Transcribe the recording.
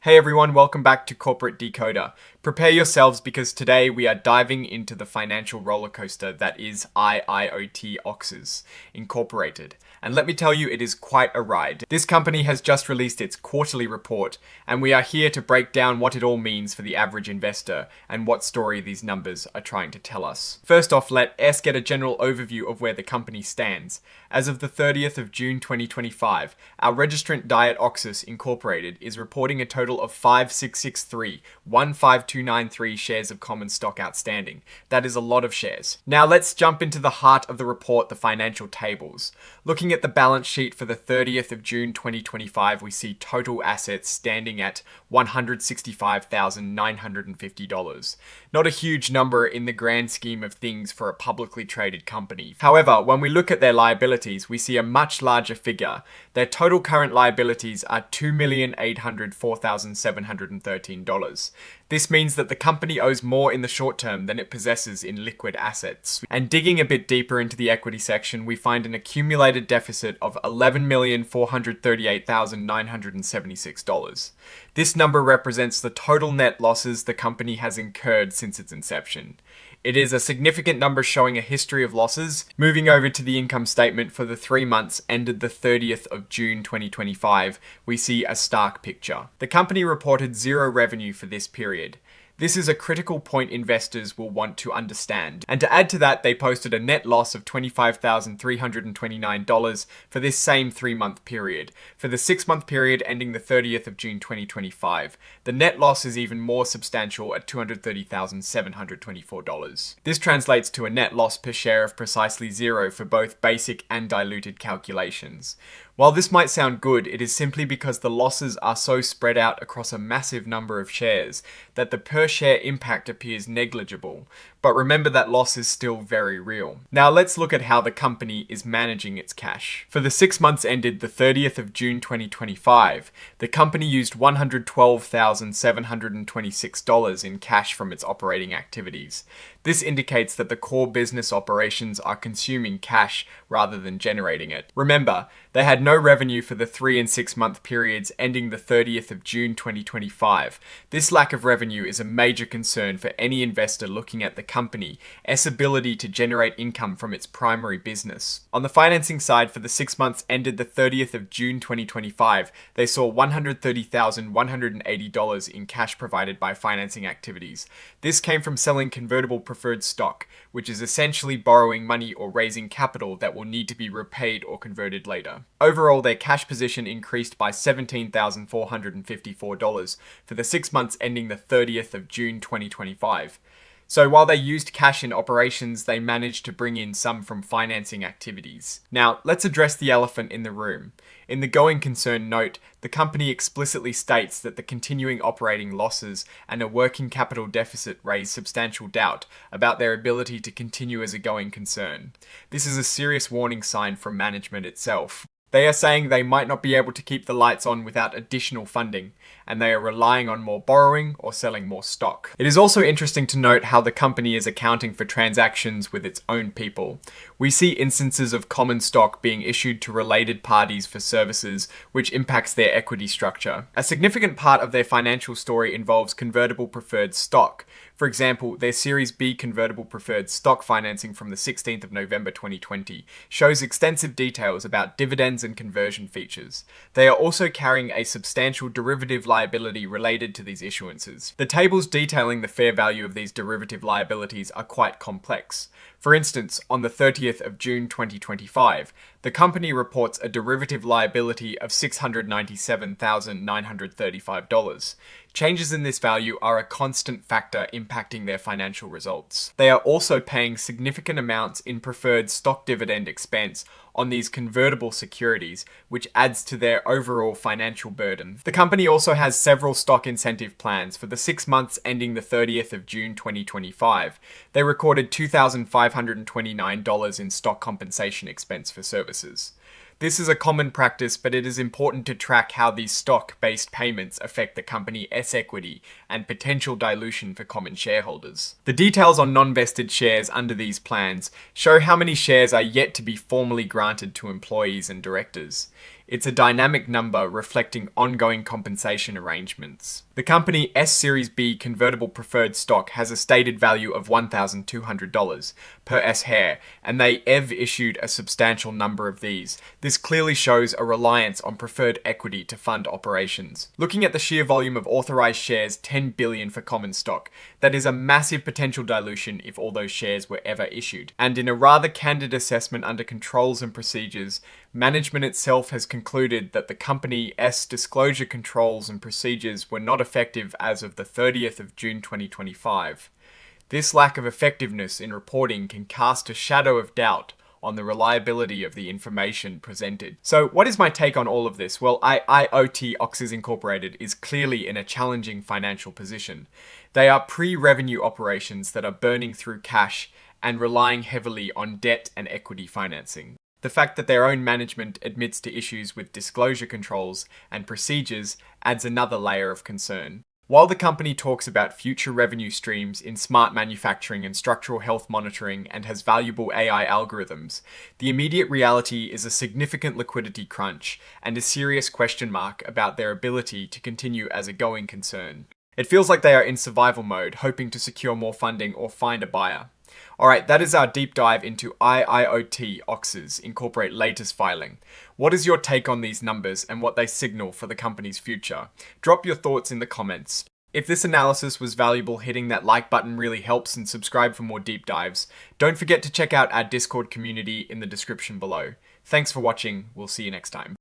Hey everyone, welcome back to Corporate Decoder. Prepare yourselves because today we are diving into the financial roller coaster that is I.I.O.T. Incorporated. And let me tell you, it is quite a ride. This company has just released its quarterly report, and we are here to break down what it all means for the average investor and what story these numbers are trying to tell us. First off, let us get a general overview of where the company stands. As of the 30th of June 2025, our registrant I.I.O.T Incorporated is reporting a total of 15293 shares of common stock outstanding. That is a lot of shares. Now let's jump into the heart of the report, the financial tables. Looking at the balance sheet for the 30th of June 2025, we see total assets standing at $165,950. Not a huge number in the grand scheme of things for a publicly traded company. However, when we look at their liabilities, we see a much larger figure. Their total current liabilities are $2,804,713. This means that the company owes more in the short term than it possesses in liquid assets. And digging a bit deeper into the equity section, we find an accumulated deficit of $11,438,976. This number represents the total net losses the company has incurred since its inception. It is a significant number showing a history of losses. Moving over to the income statement for the 3 months ended the 30th of June 2025, we see a stark picture. The company reported zero revenue for this period. This is a critical point investors will want to understand. And to add to that, they posted a net loss of $25,329 for this same 3-month period. For the 6-month period ending the 30th of June 2025, the net loss is even more substantial at $230,724. This translates to a net loss per share of precisely zero for both basic and diluted calculations. While this might sound good, it is simply because the losses are so spread out across a massive number of shares that the per share impact appears negligible. But remember that loss is still very real. Now let's look at how the company is managing its cash. For the 6 months ended the 30th of June 2025, the company used $112,726 in cash from its operating activities. This indicates that the core business operations are consuming cash rather than generating it. Remember, they had no revenue for the 3 and 6 month periods ending the 30th of June 2025. This lack of revenue is a major concern for any investor looking at the company's ability to generate income from its primary business. On the financing side, for the 6 months ended the 30th of June 2025, they saw $130,180 in cash provided by financing activities. This came from selling convertible preferred stock, which is essentially borrowing money or raising capital that will need to be repaid or converted later. Overall, their cash position increased by $17,454 for the 6 months ending the 30th of June 2025. So while they used cash in operations, they managed to bring in some from financing activities. Now, let's address the elephant in the room. In the going concern note, the company explicitly states that the continuing operating losses and a working capital deficit raise substantial doubt about their ability to continue as a going concern. This is a serious warning sign from management itself. They are saying they might not be able to keep the lights on without additional funding, and they are relying on more borrowing or selling more stock. It is also interesting to note how the company is accounting for transactions with its own people. We see instances of common stock being issued to related parties for services, which impacts their equity structure. A significant part of their financial story involves convertible preferred stock. For example, their Series B convertible preferred stock financing from the 16th of November 2020 shows extensive details about dividends and conversion features. They are also carrying a substantial derivative liability related to these issuances. The tables detailing the fair value of these derivative liabilities are quite complex. For instance, on the 30th of June 2025, the company reports a derivative liability of $697,935. Changes in this value are a constant factor impacting their financial results. They are also paying significant amounts in preferred stock dividend expense on these convertible securities, which adds to their overall financial burden. The company also has several stock incentive plans. For the 6 months ending the 30th of June 2025, they recorded $2,529 in stock compensation expense for services. This is a common practice, but it is important to track how these stock-based payments affect the company's equity and potential dilution for common shareholders. The details on non-vested shares under these plans show how many shares are yet to be formally granted to employees and directors. It's a dynamic number reflecting ongoing compensation arrangements. The company S Series B convertible preferred stock has a stated value of $1,200 per S share, and they have issued a substantial number of these. This clearly shows a reliance on preferred equity to fund operations. Looking at the sheer volume of authorized shares, 10 billion for common stock, that is a massive potential dilution if all those shares were ever issued. And in a rather candid assessment under controls and procedures, management itself has concluded that the company's disclosure controls and procedures were not effective as of the 30th of June 2025. This lack of effectiveness in reporting can cast a shadow of doubt on the reliability of the information presented. So what is my take on all of this? Well, I.I.O.T-OXYS Incorporated is clearly in a challenging financial position. They are pre-revenue operations that are burning through cash and relying heavily on debt and equity financing. The fact that their own management admits to issues with disclosure controls and procedures adds another layer of concern. While the company talks about future revenue streams in smart manufacturing and structural health monitoring and has valuable AI algorithms, the immediate reality is a significant liquidity crunch and a serious question mark about their ability to continue as a going concern. It feels like they are in survival mode, hoping to secure more funding or find a buyer. Alright, that is our deep dive into IIOT-OXYS Incorporate latest filing. What is your take on these numbers and what they signal for the company's future? Drop your thoughts in the comments. If this analysis was valuable, hitting that like button really helps, and subscribe for more deep dives. Don't forget to check out our Discord community in the description below. Thanks for watching, we'll see you next time.